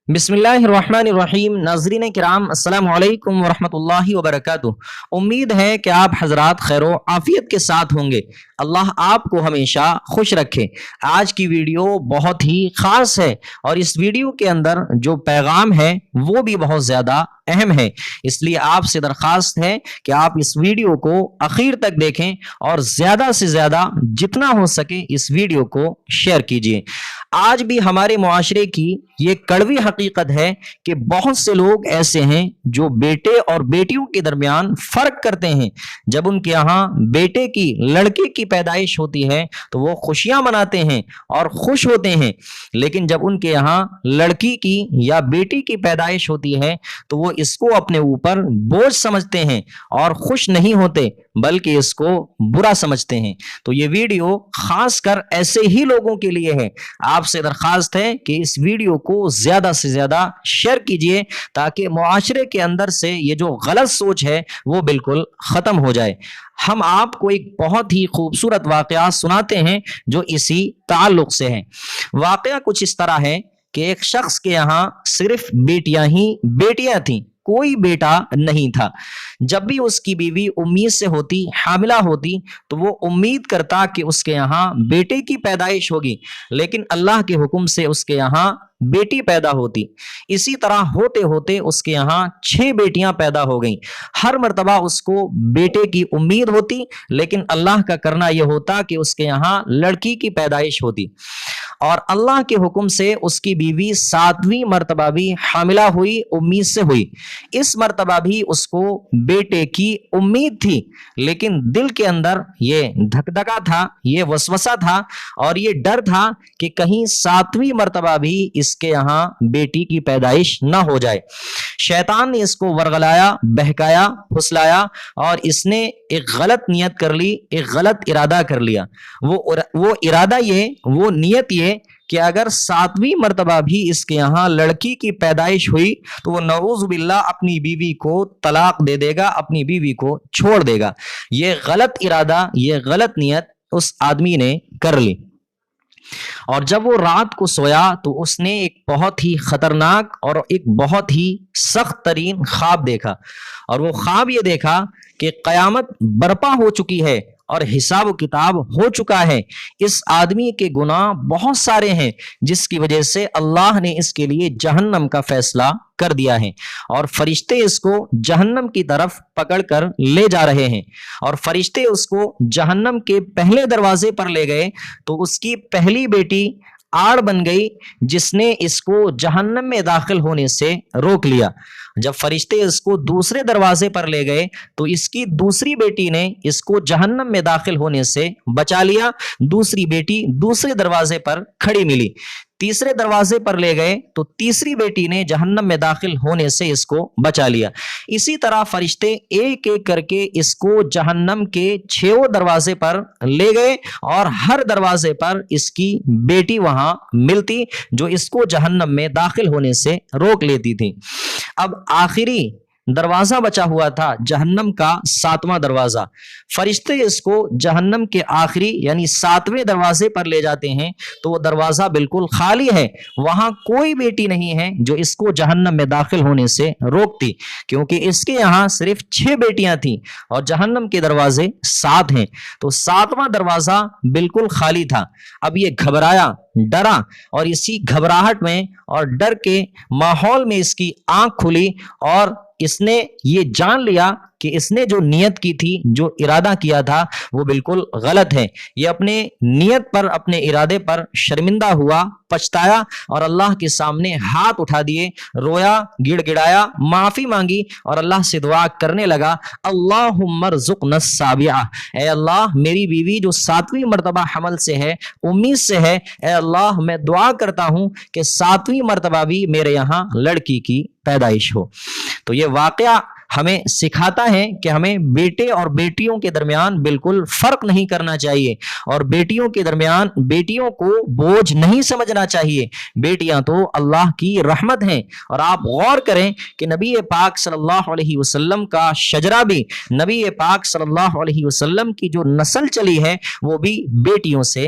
بسم اللہ الرحمن الرحیم۔ ناظرین کرام، السلام علیکم ورحمۃ اللہ وبرکاتہ۔ امید ہے کہ آپ حضرات خیر و عافیت کے ساتھ ہوں گے۔ اللہ آپ کو ہمیشہ خوش رکھے۔ آج کی ویڈیو بہت ہی خاص ہے اور اس ویڈیو کے اندر جو پیغام ہے وہ بھی بہت زیادہ اہم ہے، اس لیے آپ سے درخواست ہے کہ آپ اس ویڈیو کو آخر تک دیکھیں اور زیادہ سے زیادہ جتنا ہو سکے اس ویڈیو کو شیئر کیجیے۔ آج بھی ہمارے معاشرے کی یہ کڑوی حقیقت ہے کہ بہت سے لوگ ایسے ہیں جو بیٹے اور بیٹیوں کے درمیان فرق کرتے ہیں۔ جب ان کے یہاں بیٹے کی لڑکے کی پیدائش ہوتی ہے تو وہ خوشیاں مناتے ہیں اور خوش ہوتے ہیں، لیکن جب ان کے یہاں لڑکی کی یا بیٹی کی پیدائش ہوتی ہے تو وہ اس کو اپنے اوپر بوجھ سمجھتے ہیں اور خوش نہیں ہوتے بلکہ اس کو برا سمجھتے ہیں۔ تو یہ ویڈیو خاص کر ایسے ہی لوگوں کے لیے ہے۔ آپ سے درخواست ہے کہ اس ویڈیو کو زیادہ سے زیادہ شیئر کیجئے تاکہ معاشرے کے اندر سے یہ جو غلط سوچ ہے وہ بالکل ختم ہو جائے۔ ہم آپ کو ایک بہت ہی خوبصورت واقعہ سناتے ہیں جو اسی تعلق سے ہے۔ واقعہ کچھ اس طرح ہے کہ ایک شخص کے یہاں صرف بیٹیاں ہی بیٹیاں تھیں، کوئی بیٹا نہیں تھا۔ جب بھی اس کی بیوی امید سے ہوتی، حاملہ ہوتی، تو وہ امید کرتا کہ اس کے یہاں بیٹے کی پیدائش ہوگی، لیکن اللہ کے حکم سے اس کے یہاں بیٹی پیدا ہوتی۔ اسی طرح ہوتے ہوتے اس کے یہاں 6 بیٹیاں پیدا ہو گئیں۔ ہر مرتبہ اس کو بیٹے کی امید ہوتی، لیکن اللہ کا کرنا یہ ہوتا کہ اس کے یہاں لڑکی کی پیدائش ہوتی، اور اللہ کے حکم سے اس کی بیوی 7ویں مرتبہ بھی حاملہ ہوئی، امید سے ہوئی۔ اس مرتبہ بھی اس کو بیٹے کی امید تھی، لیکن دل کے اندر یہ دھک دھکا تھا، یہ وسوسہ تھا اور یہ ڈر تھا کہ کہیں 7ویں مرتبہ بھی اس کے یہاں بیٹی کی پیدائش نہ ہو جائے۔ شیطان نے اس کو ورغلایا، بہکایا، پھسلایا اور اس نے ایک غلط نیت کر لی، ایک غلط ارادہ کر لیا۔ وہ ارادہ یہ، وہ نیت یہ کہ اگر 7ویں مرتبہ بھی اس کے یہاں لڑکی کی پیدائش ہوئی تو وہ نعوذ باللہ اپنی بیوی کو طلاق دے دے گا، اپنی بیوی کو چھوڑ دے گا۔ یہ غلط ارادہ، یہ غلط نیت اس آدمی نے کر لی، اور جب وہ رات کو سویا تو اس نے ایک بہت ہی خطرناک اور ایک بہت ہی سخت ترین خواب دیکھا، اور وہ خواب یہ دیکھا کہ قیامت برپا ہو چکی ہے اور حساب و کتاب ہو چکا ہے۔ اس آدمی کے گناہ بہت سارے ہیں جس کی وجہ سے اللہ نے اس کے لیے جہنم کا فیصلہ کر دیا ہے، اور فرشتے اس کو جہنم کی طرف پکڑ کر لے جا رہے ہیں، اور فرشتے اس کو جہنم کے پہلے دروازے پر لے گئے تو اس کی پہلی بیٹی آڑ بن گئی جس نے اس کو جہنم میں داخل ہونے سے روک لیا۔ جب فرشتے اس کو دوسرے دروازے پر لے گئے تو اس کی دوسری بیٹی نے اس کو جہنم میں داخل ہونے سے بچا لیا۔ دوسری بیٹی دوسرے دروازے پر کھڑی ملی۔ تیسرے دروازے پر لے گئے تو تیسری بیٹی نے جہنم میں داخل ہونے سے اس کو بچا لیا۔ اسی طرح فرشتے ایک ایک کر کے اس کو جہنم کے 6 دروازے پر لے گئے، اور ہر دروازے پر اس کی بیٹی وہاں ملتی جو اس کو جہنم میں داخل ہونے سے روک لیتی تھی۔ اب آخری دروازہ بچا ہوا تھا جہنم کا 7واں دروازہ۔ فرشتے اس کو جہنم کے آخری یعنی 7ویں دروازے پر لے جاتے ہیں تو وہ دروازہ بالکل خالی ہے، وہاں کوئی بیٹی نہیں ہے جو اس کو جہنم میں داخل ہونے سے روکتی، کیونکہ اس کے یہاں صرف 6 بیٹیاں تھیں اور جہنم کے دروازے 7 ہیں، تو 7واں دروازہ بالکل خالی تھا۔ اب یہ گھبرایا، ڈرا، اور اسی گھبراہٹ میں اور ڈر کے ماحول میں اس کی آنکھ کھلی اور اس نے یہ جان لیا کہ اس نے جو نیت کی تھی، جو ارادہ کیا تھا، وہ بالکل غلط ہے۔ یہ اپنے نیت پر، اپنے ارادے پر شرمندہ ہوا، پچھتایا اور اللہ کے سامنے ہاتھ اٹھا دیے، رویا، گڑ گڑایا، معافی مانگی اور اللہ سے دعا کرنے لگا، اللہم ارزقنا السابعہ، اے اللہ میری بیوی جو 7ویں مرتبہ حمل سے ہے، امید سے ہے، اے اللہ میں دعا کرتا ہوں کہ 7ویں مرتبہ بھی میرے یہاں لڑکی کی پیدائش ہو۔ تو یہ واقعہ ہمیں سکھاتا ہے کہ ہمیں بیٹے اور بیٹیوں کے درمیان بالکل فرق نہیں کرنا چاہیے، اور بیٹیوں کے درمیان بیٹیوں کو بوجھ نہیں سمجھنا چاہیے۔ بیٹیاں تو اللہ کی رحمت ہیں، اور آپ غور کریں کہ نبی پاک صلی اللہ علیہ وسلم کا شجرہ بھی، نبی پاک صلی اللہ علیہ وسلم کی جو نسل چلی ہے وہ بھی بیٹیوں سے